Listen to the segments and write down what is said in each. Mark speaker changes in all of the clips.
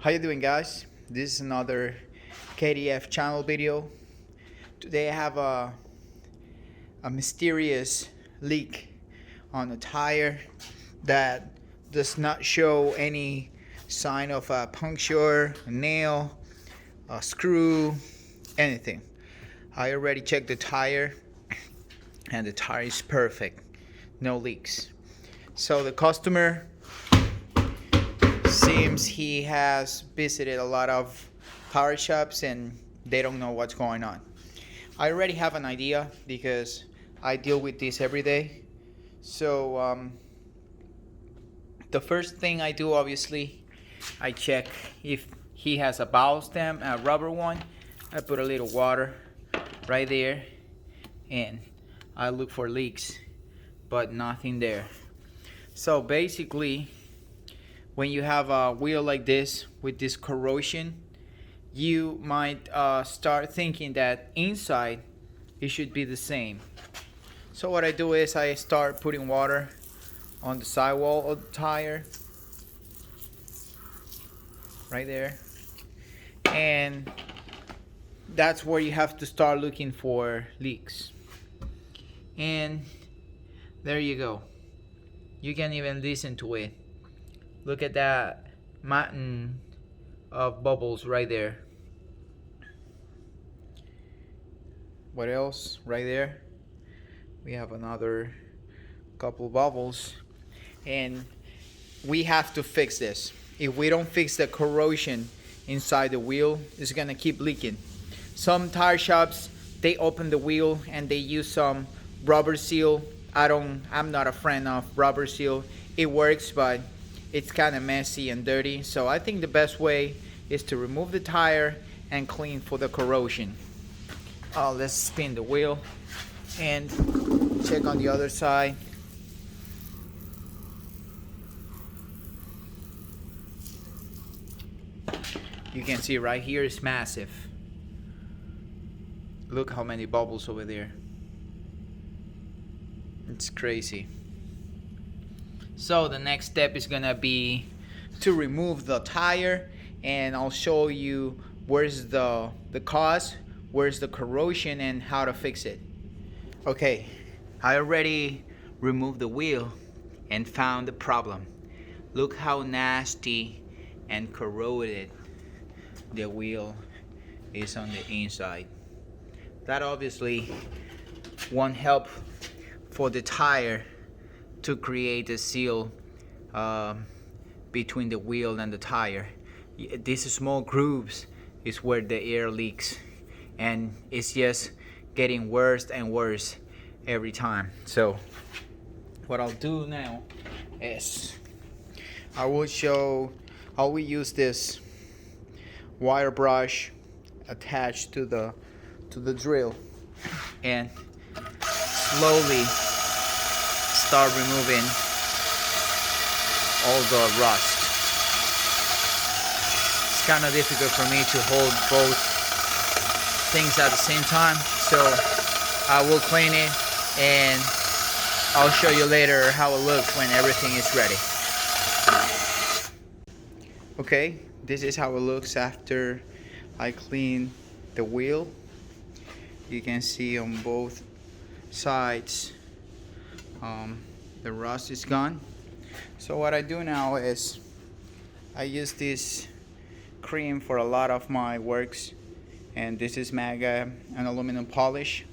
Speaker 1: How you doing, guys? This is another KDF channel video. Today I have a mysterious leak on the tire that does not show any sign of a puncture, a nail, a screw, anything. I already checked the tire and the tire is perfect, no leaks. So the customer seems he has visited a lot of tire shops and they don't know what's going on. I already have an idea because I deal with this every day. So the first thing I do, obviously, I check if he has a bowel stem, a rubber one. I put a little water right there and I look for leaks, but nothing there. So basically, when you have a wheel like this with this corrosion, you might start thinking that inside it should be the same. So what I do is I start putting water on the sidewall of the tire right there, and that's where you have to start looking for leaks. And there you go. You can even listen to it. Look at that mountain of bubbles right there. What else? Right there we have another couple bubbles, and we have to fix this. If we don't fix the corrosion inside the wheel, it's gonna keep leaking. Some tire shops, they open the wheel and they use some rubber seal. I'm not a friend of rubber seal. It works, but it's kind of messy and dirty. So I think the best way is to remove the tire and clean for the corrosion. Let's spin the wheel and check on the other side. You can see right here is massive. Look how many bubbles over there. It's crazy. So the next step is gonna be to remove the tire, and I'll show you where's the cause, where's the corrosion, and how to fix it. Okay, I already removed the wheel and found the problem. Look how nasty and corroded the wheel is on the inside. That obviously won't help for the tire to create a seal between the wheel and the tire. These small grooves is where the air leaks, and it's just getting worse and worse every time. So what I'll do now is I will use this wire brush attached to the drill and slowly start removing all the rust. It's kind of difficult for me to hold both things at the same time, so I will clean it and I'll show you later how it looks when everything is ready. Okay, this is how it looks after I clean the wheel. You can see on both sides the rust is gone. So what I do now is I use this cream for a lot of my works, and this is Maga and aluminum polish.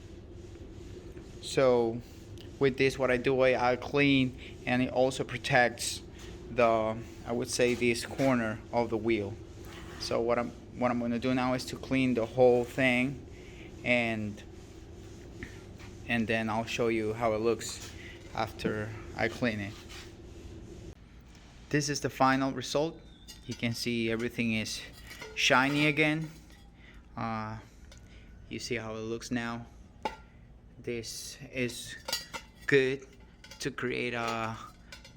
Speaker 1: So with this, what I do, I clean, and it also protects I would say this corner of the wheel. So what I'm going to do now is to clean the whole thing, and then I'll show you how it looks after I clean it. This is the final result. You can see everything is shiny again. You see how it looks now. This is good to create a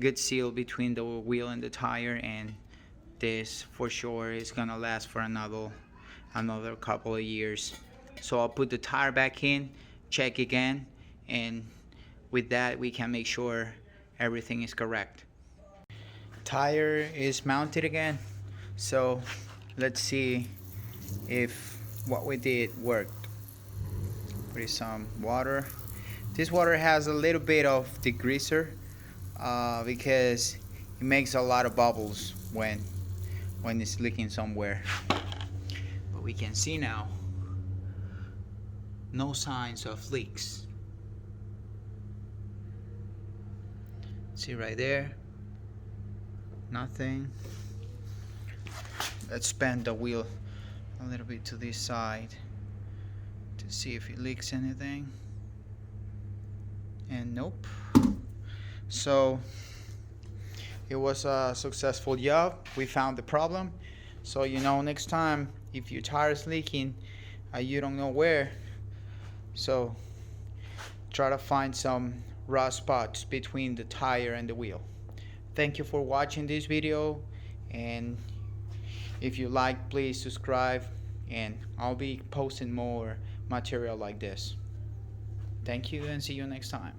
Speaker 1: good seal between the wheel and the tire, and this for sure is gonna last for another couple of years. So I'll put the tire back in, check again, and with that we can make sure everything is correct. Tire is mounted again, So let's see if what we did worked. Put some water. This water has a little bit of degreaser because it makes a lot of bubbles when it's leaking somewhere. But we can see now no signs of leaks. See right there, nothing. Let's bend the wheel a little bit to this side to see if it leaks anything. And nope. So it was a successful job. We found the problem. So next time if your tire is leaking, you don't know where, so try to find some rust spots between the tire and the wheel. Thank you for watching this video, and if you like, please subscribe, and I'll be posting more material like this. Thank you, and see you next time.